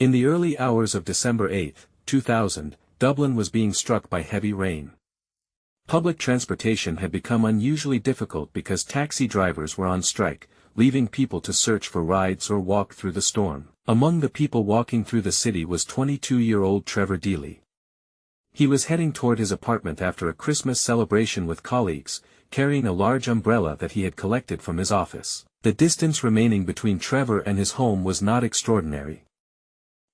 In the early hours of December 8, 2000, Dublin was being struck by heavy rain. Public transportation had become unusually difficult because taxi drivers were on strike, leaving people to search for rides or walk through the storm. Among the people walking through the city was 22-year-old Trevor Deely. He was heading toward his apartment after a Christmas celebration with colleagues, carrying a large umbrella that he had collected from his office. The distance remaining between Trevor and his home was not extraordinary.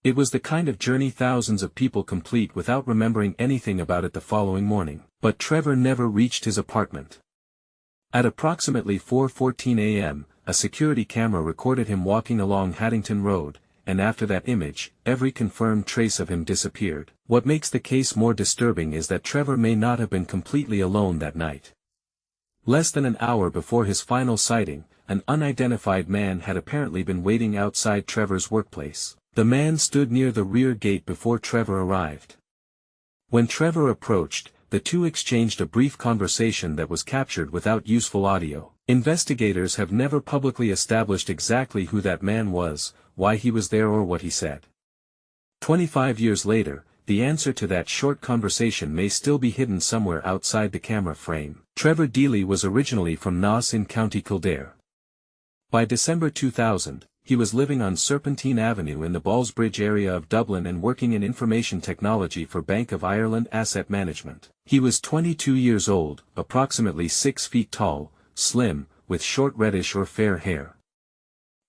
It was the kind of journey thousands of people complete without remembering anything about it the following morning. But Trevor never reached his apartment. At approximately 4:14 a.m., a security camera recorded him walking along Haddington Road, and after that image, every confirmed trace of him disappeared. What makes the case more disturbing is that Trevor may not have been completely alone that night. Less than an hour before his final sighting, an unidentified man had apparently been waiting outside Trevor's workplace. The man stood near the rear gate before Trevor arrived. When Trevor approached, the two exchanged a brief conversation that was captured without useful audio. Investigators have never publicly established exactly who that man was, why he was there or what he said. 25 years later, the answer to that short conversation may still be hidden somewhere outside the camera frame. Trevor Deely was originally from Naas in County Kildare. By December 2000, he was living on Serpentine Avenue in the Ballsbridge area of Dublin and working in information technology for Bank of Ireland Asset Management. He was 22 years old, approximately 6 feet tall, slim, with short reddish or fair hair.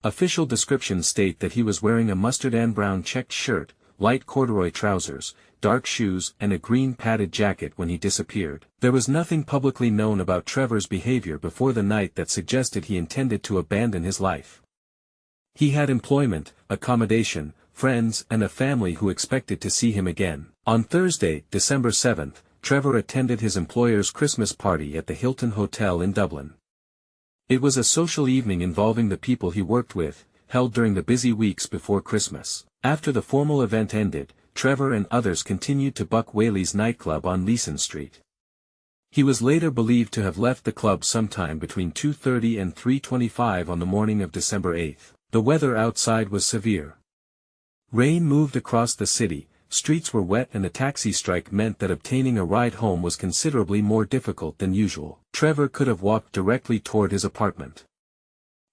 Official descriptions state that he was wearing a mustard and brown checked shirt, light corduroy trousers, dark shoes and a green padded jacket when he disappeared. There was nothing publicly known about Trevor's behavior before the night that suggested he intended to abandon his life. He had employment, accommodation, friends and a family who expected to see him again. On Thursday, December 7, Trevor attended his employer's Christmas party at the Hilton Hotel in Dublin. It was a social evening involving the people he worked with, held during the busy weeks before Christmas. After the formal event ended, Trevor and others continued to Buck Whaley's nightclub on Leeson Street. He was later believed to have left the club sometime between 2:30 and 3:25 on the morning of December 8. The weather outside was severe. Rain moved across the city, streets were wet and a taxi strike meant that obtaining a ride home was considerably more difficult than usual. Trevor could have walked directly toward his apartment.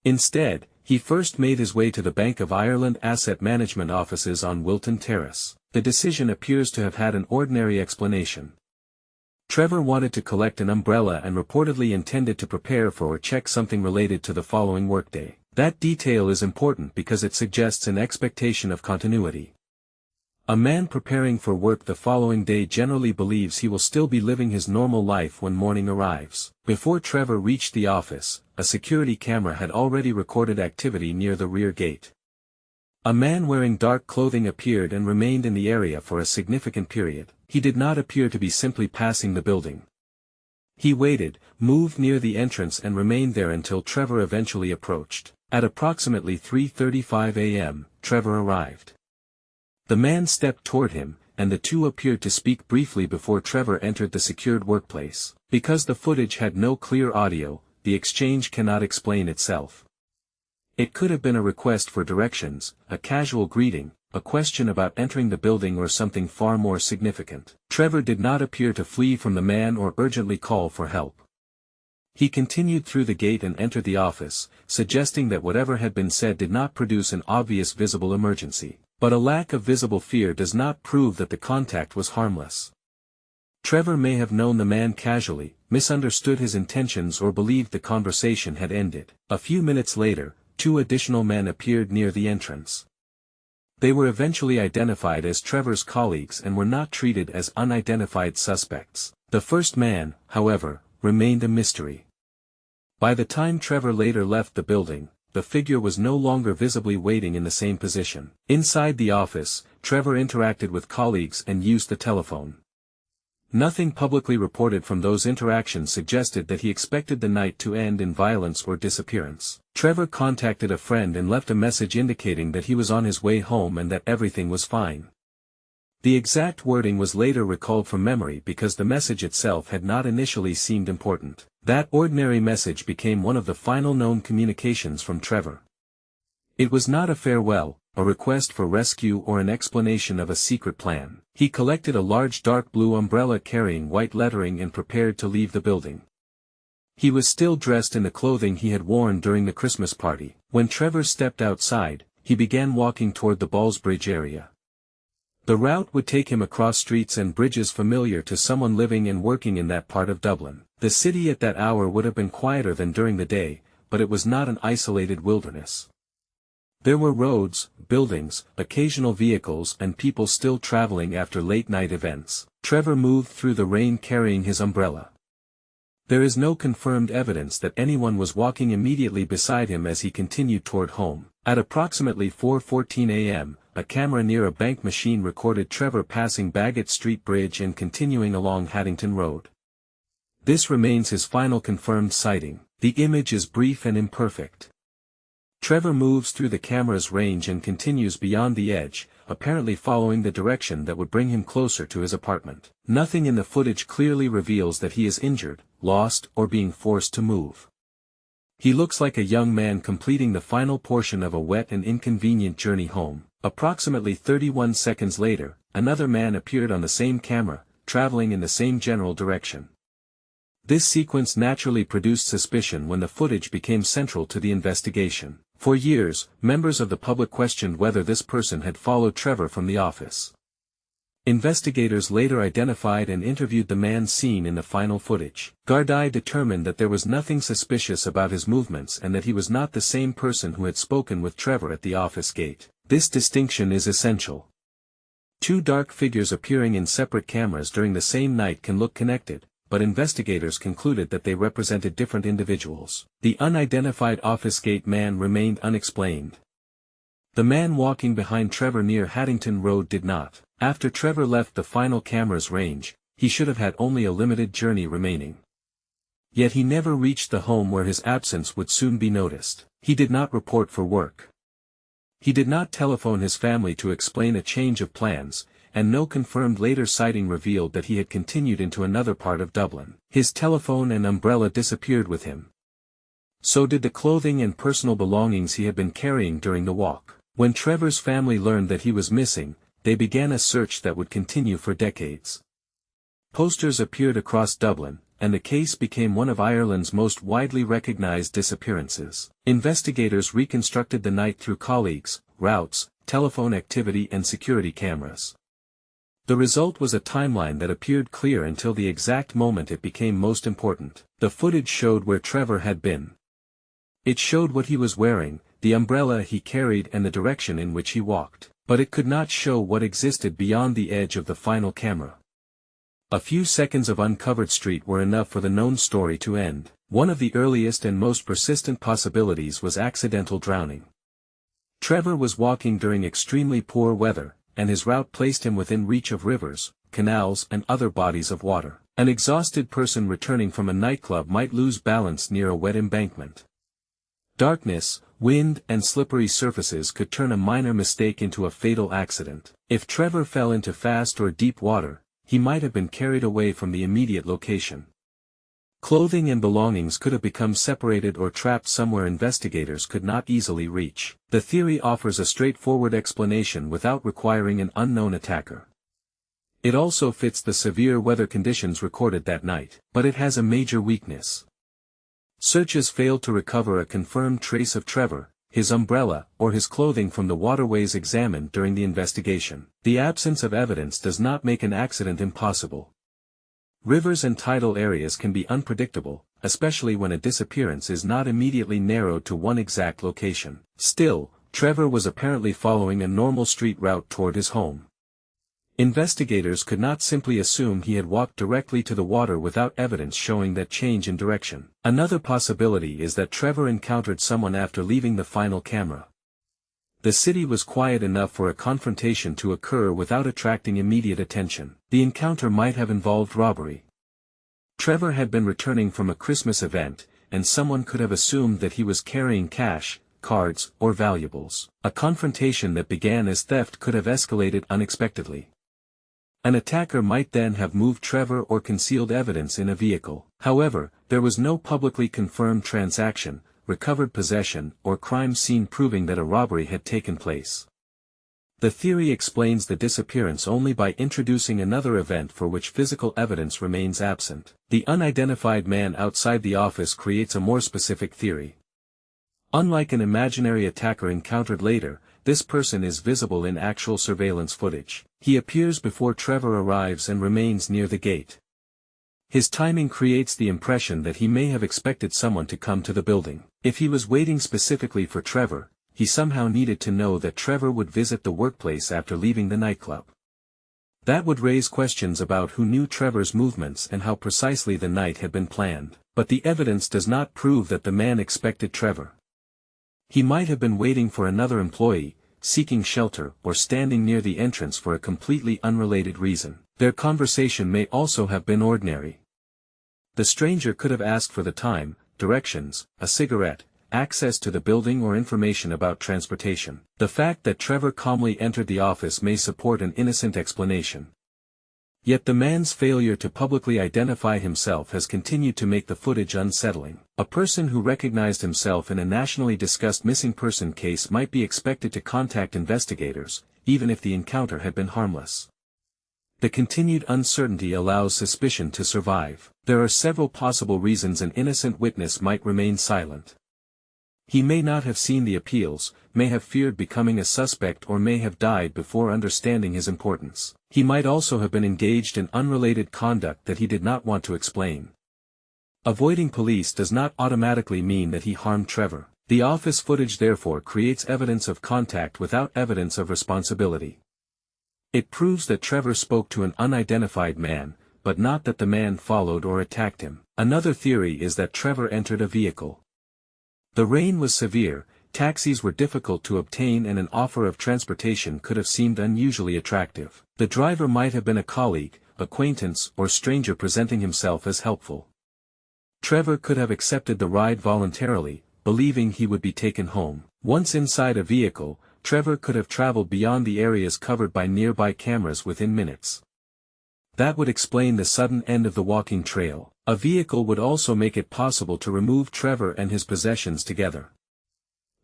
Instead, he first made his way to the Bank of Ireland Asset Management offices on Wilton Terrace. The decision appears to have had an ordinary explanation. Trevor wanted to collect an umbrella and reportedly intended to prepare for or check something related to the following workday. That detail is important because it suggests an expectation of continuity. A man preparing for work the following day generally believes he will still be living his normal life when morning arrives. Before Trevor reached the office, a security camera had already recorded activity near the rear gate. A man wearing dark clothing appeared and remained in the area for a significant period. He did not appear to be simply passing the building. He waited, moved near the entrance and remained there until Trevor eventually approached. At approximately 3:35 a.m., Trevor arrived. The man stepped toward him, and the two appeared to speak briefly before Trevor entered the secured workplace. Because the footage had no clear audio, the exchange cannot explain itself. It could have been a request for directions, a casual greeting, a question about entering the building or something far more significant. Trevor did not appear to flee from the man or urgently call for help. He continued through the gate and entered the office, suggesting that whatever had been said did not produce an obvious visible emergency. But a lack of visible fear does not prove that the contact was harmless. Trevor may have known the man casually, misunderstood his intentions or believed the conversation had ended. A few minutes later, 2 additional men appeared near the entrance. They were eventually identified as Trevor's colleagues and were not treated as unidentified suspects. The first man, however, remained a mystery. By the time Trevor later left the building, the figure was no longer visibly waiting in the same position. Inside the office, Trevor interacted with colleagues and used the telephone. Nothing publicly reported from those interactions suggested that he expected the night to end in violence or disappearance. Trevor contacted a friend and left a message indicating that he was on his way home and that everything was fine. The exact wording was later recalled from memory because the message itself had not initially seemed important. That ordinary message became one of the final known communications from Trevor. It was not a farewell, a request for rescue or an explanation of a secret plan. He collected a large dark blue umbrella carrying white lettering and prepared to leave the building. He was still dressed in the clothing he had worn during the Christmas party. When Trevor stepped outside, he began walking toward the Ballsbridge area. The route would take him across streets and bridges familiar to someone living and working in that part of Dublin. The city at that hour would have been quieter than during the day, but it was not an isolated wilderness. There were roads, buildings, occasional vehicles and people still traveling after late-night events. Trevor moved through the rain carrying his umbrella. There is no confirmed evidence that anyone was walking immediately beside him as he continued toward home. At approximately 4:14 a.m., a camera near a bank machine recorded Trevor passing Baggot Street Bridge and continuing along Haddington Road. This remains his final confirmed sighting. The image is brief and imperfect. Trevor moves through the camera's range and continues beyond the edge, apparently following the direction that would bring him closer to his apartment. Nothing in the footage clearly reveals that he is injured, lost, or being forced to move. He looks like a young man completing the final portion of a wet and inconvenient journey home. Approximately 31 seconds later, another man appeared on the same camera, traveling in the same general direction. This sequence naturally produced suspicion when the footage became central to the investigation. For years, members of the public questioned whether this person had followed Trevor from the office. Investigators later identified and interviewed the man seen in the final footage. Gardaí determined that there was nothing suspicious about his movements and that he was not the same person who had spoken with Trevor at the office gate. This distinction is essential. Two dark figures appearing in separate cameras during the same night can look connected, but investigators concluded that they represented different individuals. The unidentified office gate man remained unexplained. The man walking behind Trevor near Haddington Road did not. After Trevor left the final camera's range, he should have had only a limited journey remaining. Yet he never reached the home where his absence would soon be noticed. He did not report for work. He did not telephone his family to explain a change of plans, and no confirmed later sighting revealed that he had continued into another part of Dublin. His telephone and umbrella disappeared with him. So did the clothing and personal belongings he had been carrying during the walk. When Trevor's family learned that he was missing, they began a search that would continue for decades. Posters appeared across Dublin, and the case became one of Ireland's most widely recognized disappearances. Investigators reconstructed the night through colleagues, routes, telephone activity and security cameras. The result was a timeline that appeared clear until the exact moment it became most important. The footage showed where Trevor had been. It showed what he was wearing, the umbrella he carried and the direction in which he walked. But it could not show what existed beyond the edge of the final camera. A few seconds of uncovered street were enough for the known story to end. One of the earliest and most persistent possibilities was accidental drowning. Trevor was walking during extremely poor weather, and his route placed him within reach of rivers, canals and other bodies of water. An exhausted person returning from a nightclub might lose balance near a wet embankment. Darkness, wind and slippery surfaces could turn a minor mistake into a fatal accident. If Trevor fell into fast or deep water, he might have been carried away from the immediate location. Clothing and belongings could have become separated or trapped somewhere investigators could not easily reach. The theory offers a straightforward explanation without requiring an unknown attacker. It also fits the severe weather conditions recorded that night, but it has a major weakness. Searches failed to recover a confirmed trace of Trevor, his umbrella, or his clothing from the waterways examined during the investigation. The absence of evidence does not make an accident impossible. Rivers and tidal areas can be unpredictable, especially when a disappearance is not immediately narrowed to one exact location. Still, Trevor was apparently following a normal street route toward his home. Investigators could not simply assume he had walked directly to the water without evidence showing that change in direction. Another possibility is that Trevor encountered someone after leaving the final camera. The city was quiet enough for a confrontation to occur without attracting immediate attention. The encounter might have involved robbery. Trevor had been returning from a Christmas event, and someone could have assumed that he was carrying cash, cards, or valuables. A confrontation that began as theft could have escalated unexpectedly. An attacker might then have moved Trevor or concealed evidence in a vehicle. However, there was no publicly confirmed transaction, recovered possession, or crime scene proving that a robbery had taken place. The theory explains the disappearance only by introducing another event for which physical evidence remains absent. The unidentified man outside the office creates a more specific theory. Unlike an imaginary attacker encountered later, this person is visible in actual surveillance footage. He appears before Trevor arrives and remains near the gate. His timing creates the impression that he may have expected someone to come to the building. If he was waiting specifically for Trevor, he somehow needed to know that Trevor would visit the workplace after leaving the nightclub. That would raise questions about who knew Trevor's movements and how precisely the night had been planned. But the evidence does not prove that the man expected Trevor. He might have been waiting for another employee, seeking shelter, or standing near the entrance for a completely unrelated reason. Their conversation may also have been ordinary. The stranger could have asked for the time, directions, a cigarette, access to the building or information about transportation. The fact that Trevor calmly entered the office may support an innocent explanation. Yet the man's failure to publicly identify himself has continued to make the footage unsettling. A person who recognized himself in a nationally discussed missing person case might be expected to contact investigators, even if the encounter had been harmless. The continued uncertainty allows suspicion to survive. There are several possible reasons an innocent witness might remain silent. He may not have seen the appeals, may have feared becoming a suspect, or may have died before understanding his importance. He might also have been engaged in unrelated conduct that he did not want to explain. Avoiding police does not automatically mean that he harmed Trevor. The office footage therefore creates evidence of contact without evidence of responsibility. It proves that Trevor spoke to an unidentified man, but not that the man followed or attacked him. Another theory is that Trevor entered a vehicle. The rain was severe, taxis were difficult to obtain, and an offer of transportation could have seemed unusually attractive. The driver might have been a colleague, acquaintance, or stranger presenting himself as helpful. Trevor could have accepted the ride voluntarily, believing he would be taken home. Once inside a vehicle, Trevor could have traveled beyond the areas covered by nearby cameras within minutes. That would explain the sudden end of the walking trail. A vehicle would also make it possible to remove Trevor and his possessions together.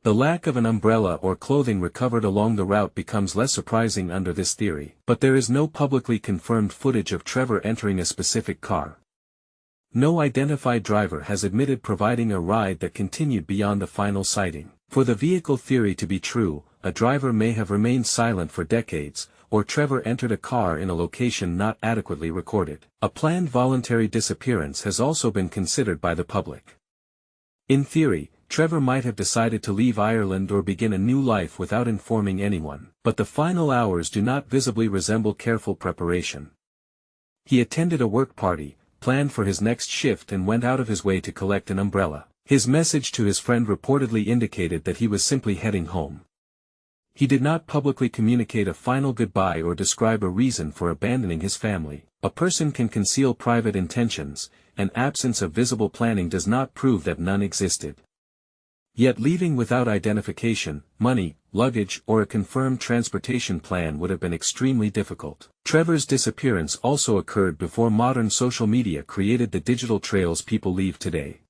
The lack of an umbrella or clothing recovered along the route becomes less surprising under this theory. But there is no publicly confirmed footage of Trevor entering a specific car. No identified driver has admitted providing a ride that continued beyond the final sighting. For the vehicle theory to be true, a driver may have remained silent for decades, or Trevor entered a car in a location not adequately recorded. A planned voluntary disappearance has also been considered by the public. In theory, Trevor might have decided to leave Ireland or begin a new life without informing anyone. But the final hours do not visibly resemble careful preparation. He attended a work party, planned for his next shift, and went out of his way to collect an umbrella. His message to his friend reportedly indicated that he was simply heading home. He did not publicly communicate a final goodbye or describe a reason for abandoning his family. A person can conceal private intentions, and absence of visible planning does not prove that none existed. Yet leaving without identification, money, luggage, or a confirmed transportation plan would have been extremely difficult. Trevor's disappearance also occurred before modern social media created the digital trails people leave today.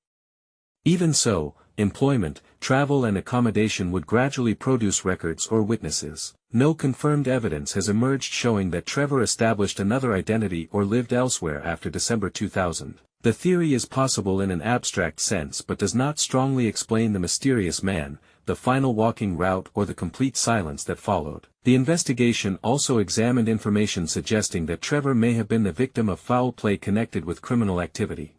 Even so, employment, travel, and accommodation would gradually produce records or witnesses. No confirmed evidence has emerged showing that Trevor established another identity or lived elsewhere after December 2000. The theory is possible in an abstract sense but does not strongly explain the mysterious man, the final walking route, or the complete silence that followed. The investigation also examined information suggesting that Trevor may have been the victim of foul play connected with criminal activity.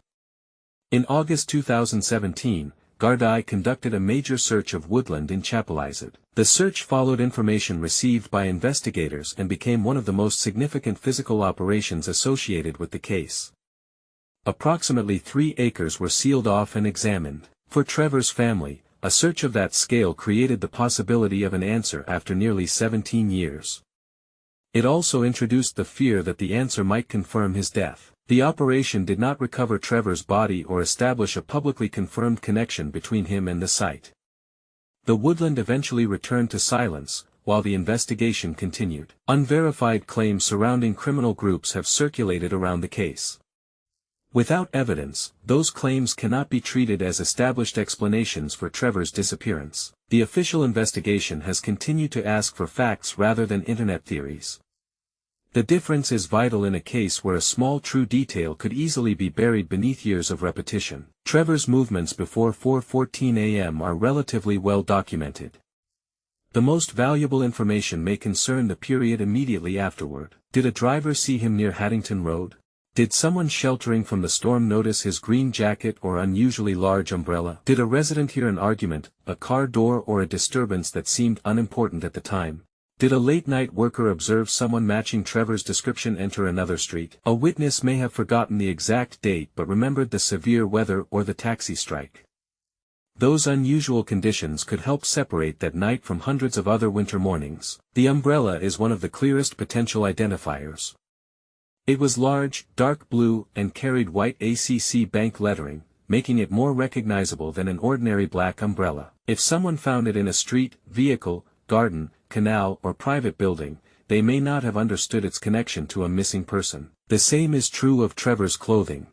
In August 2017, Gardaí conducted a major search of woodland in Chapelizod. The search followed information received by investigators and became one of the most significant physical operations associated with the case. Approximately 3 acres were sealed off and examined. For Trevor's family, a search of that scale created the possibility of an answer after nearly 17 years. It also introduced the fear that the answer might confirm his death. The operation did not recover Trevor's body or establish a publicly confirmed connection between him and the site. The woodland eventually returned to silence, while the investigation continued. Unverified claims surrounding criminal groups have circulated around the case. Without evidence, those claims cannot be treated as established explanations for Trevor's disappearance. The official investigation has continued to ask for facts rather than internet theories. The difference is vital in a case where a small true detail could easily be buried beneath years of repetition. Trevor's movements before 4:14 a.m. are relatively well documented. The most valuable information may concern the period immediately afterward. Did a driver see him near Haddington Road? Did someone sheltering from the storm notice his green jacket or unusually large umbrella? Did a resident hear an argument, a car door or a disturbance that seemed unimportant at the time? Did a late-night worker observe someone matching Trevor's description enter another street? A witness may have forgotten the exact date but remembered the severe weather or the taxi strike. Those unusual conditions could help separate that night from hundreds of other winter mornings. The umbrella is one of the clearest potential identifiers. It was large, dark blue, and carried white ACC bank lettering, making it more recognizable than an ordinary black umbrella. If someone found it in a street, vehicle, garden, canal or private building, they may not have understood its connection to a missing person. The same is true of Trevor's clothing.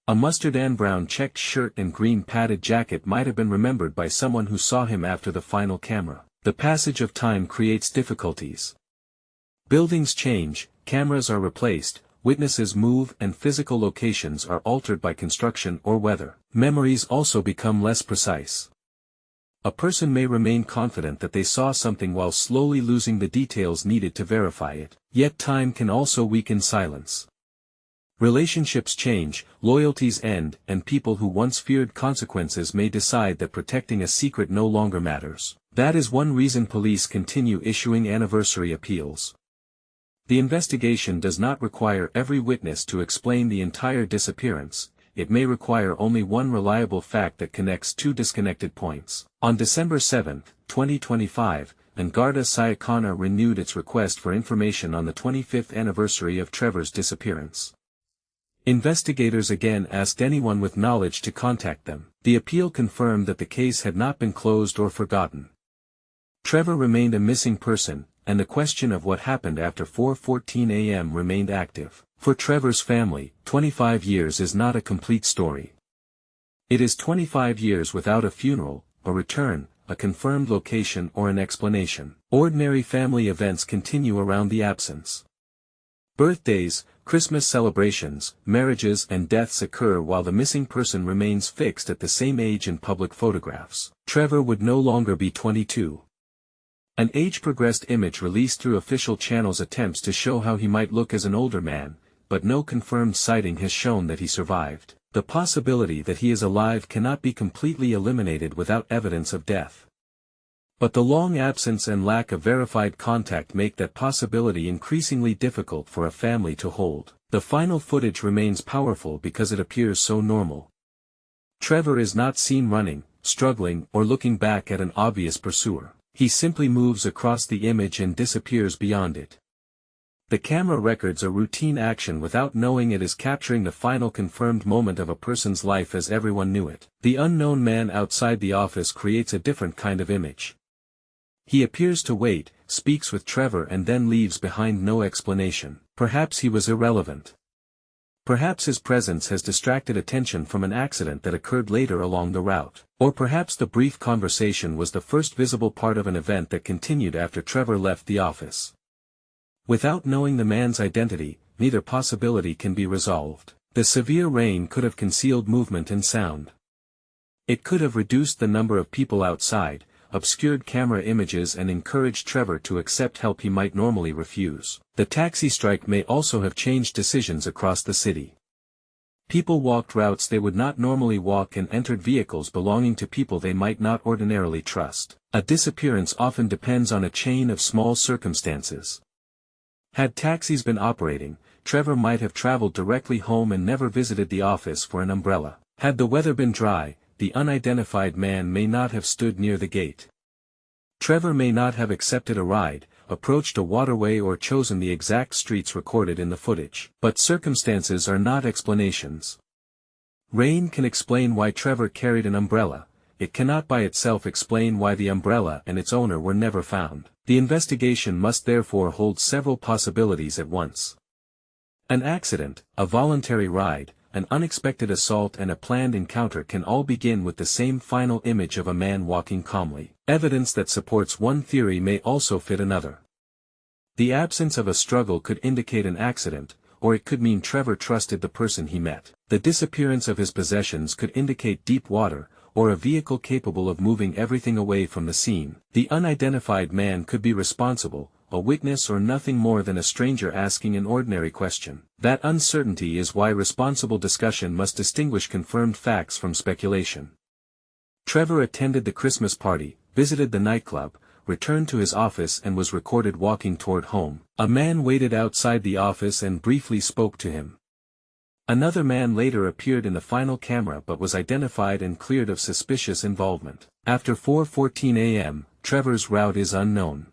A mustard and brown checked shirt and green padded jacket might have been remembered by someone who saw him after the final camera. The passage of time creates difficulties. Buildings change, cameras are replaced, witnesses move and physical locations are altered by construction or weather. Memories also become less precise. A person may remain confident that they saw something while slowly losing the details needed to verify it. Yet time can also weaken silence. Relationships change, loyalties end, and people who once feared consequences may decide that protecting a secret no longer matters. That is one reason police continue issuing anniversary appeals. The investigation does not require every witness to explain the entire disappearance. It may require only one reliable fact that connects two disconnected points. On December 7, 2025, Garda Síochána renewed its request for information on the 25th anniversary of Trevor's disappearance. Investigators again asked anyone with knowledge to contact them. The appeal confirmed that the case had not been closed or forgotten. Trevor remained a missing person, and the question of what happened after 4:14 a.m. remained active. For Trevor's family, 25 years is not a complete story. It is 25 years without a funeral, a return, a confirmed location or an explanation. Ordinary family events continue around the absence. Birthdays, Christmas celebrations, marriages and deaths occur while the missing person remains fixed at the same age in public photographs. Trevor would no longer be 22. An age-progressed image released through official channels attempts to show how he might look as an older man, but no confirmed sighting has shown that he survived. The possibility that he is alive cannot be completely eliminated without evidence of death. But the long absence and lack of verified contact make that possibility increasingly difficult for a family to hold. The final footage remains powerful because it appears so normal. Trevor is not seen running, struggling, or looking back at an obvious pursuer. He simply moves across the image and disappears beyond it. The camera records a routine action without knowing it is capturing the final confirmed moment of a person's life as everyone knew it. The unknown man outside the office creates a different kind of image. He appears to wait, speaks with Trevor and then leaves behind no explanation. Perhaps he was irrelevant. Perhaps his presence has distracted attention from an accident that occurred later along the route. Or perhaps the brief conversation was the first visible part of an event that continued after Trevor left the office. Without knowing the man's identity, neither possibility can be resolved. The severe rain could have concealed movement and sound. It could have reduced the number of people outside, obscured camera images and encouraged Trevor to accept help he might normally refuse. The taxi strike may also have changed decisions across the city. People walked routes they would not normally walk and entered vehicles belonging to people they might not ordinarily trust. A disappearance often depends on a chain of small circumstances. Had taxis been operating, Trevor might have traveled directly home and never visited the office for an umbrella. Had the weather been dry, the unidentified man may not have stood near the gate. Trevor may not have accepted a ride, approached a waterway or chosen the exact streets recorded in the footage. But circumstances are not explanations. Rain can explain why Trevor carried an umbrella. It cannot by itself explain why the umbrella and its owner were never found. The investigation must therefore hold several possibilities at once. An accident, a voluntary ride, an unexpected assault and a planned encounter can all begin with the same final image of a man walking calmly. Evidence that supports one theory may also fit another. The absence of a struggle could indicate an accident, or it could mean Trevor trusted the person he met. The disappearance of his possessions could indicate deep water, or a vehicle capable of moving everything away from the scene. The unidentified man could be responsible, a witness, or nothing more than a stranger asking an ordinary question. That uncertainty is why responsible discussion must distinguish confirmed facts from speculation. Trevor attended the Christmas party, visited the nightclub, returned to his office and was recorded walking toward home. A man waited outside the office and briefly spoke to him. Another man later appeared in the final camera but was identified and cleared of suspicious involvement. After 4:14 a.m., Trevor's route is unknown.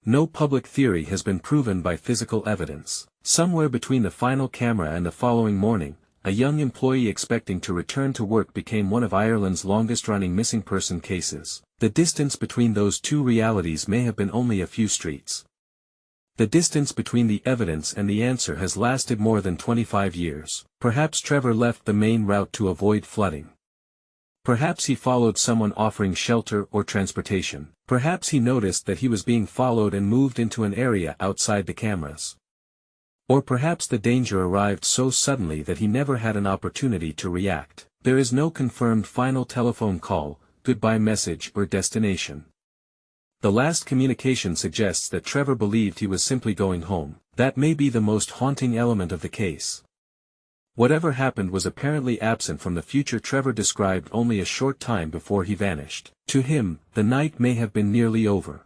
No public theory has been proven by physical evidence. Somewhere between the final camera and the following morning, a young employee expecting to return to work became one of Ireland's longest-running missing person cases. The distance between those two realities may have been only a few streets. The distance between the evidence and the answer has lasted more than 25 years. Perhaps Trevor left the main route to avoid flooding. Perhaps he followed someone offering shelter or transportation. Perhaps he noticed that he was being followed and moved into an area outside the cameras. Or perhaps the danger arrived so suddenly that he never had an opportunity to react. There is no confirmed final telephone call, goodbye message or destination. The last communication suggests that Trevor believed he was simply going home. That may be the most haunting element of the case. Whatever happened was apparently absent from the future Trevor described only a short time before he vanished. To him, the night may have been nearly over.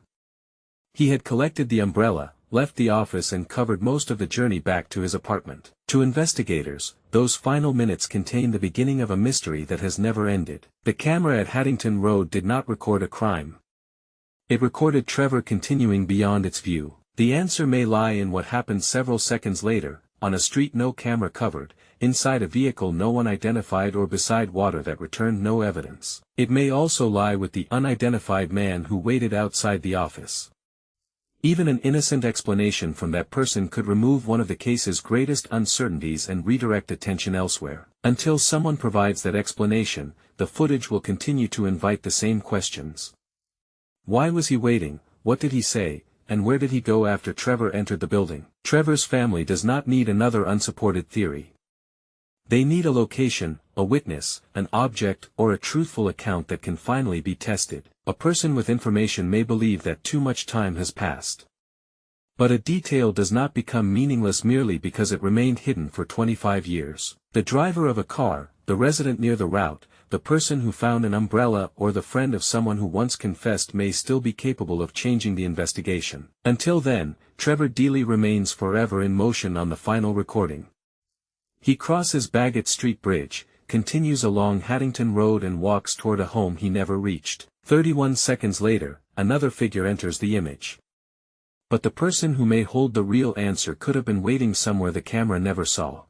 He had collected the umbrella, left the office and covered most of the journey back to his apartment. To investigators, those final minutes contain the beginning of a mystery that has never ended. The camera at Haddington Road did not record a crime. It recorded Trevor continuing beyond its view. The answer may lie in what happened several seconds later, on a street no camera covered, inside a vehicle no one identified, or beside water that returned no evidence. It may also lie with the unidentified man who waited outside the office. Even an innocent explanation from that person could remove one of the case's greatest uncertainties and redirect attention elsewhere. Until someone provides that explanation, the footage will continue to invite the same questions. Why was he waiting, what did he say, and where did he go after Trevor entered the building? Trevor's family does not need another unsupported theory. They need a location, a witness, an object, or a truthful account that can finally be tested. A person with information may believe that too much time has passed. But a detail does not become meaningless merely because it remained hidden for 25 years. The driver of a car, the resident near the route, the person who found an umbrella, or the friend of someone who once confessed may still be capable of changing the investigation. Until then, Trevor Deely remains forever in motion on the final recording. He crosses Baggot Street Bridge, continues along Haddington Road and walks toward a home he never reached. 31 seconds later, another figure enters the image. But the person who may hold the real answer could have been waiting somewhere the camera never saw.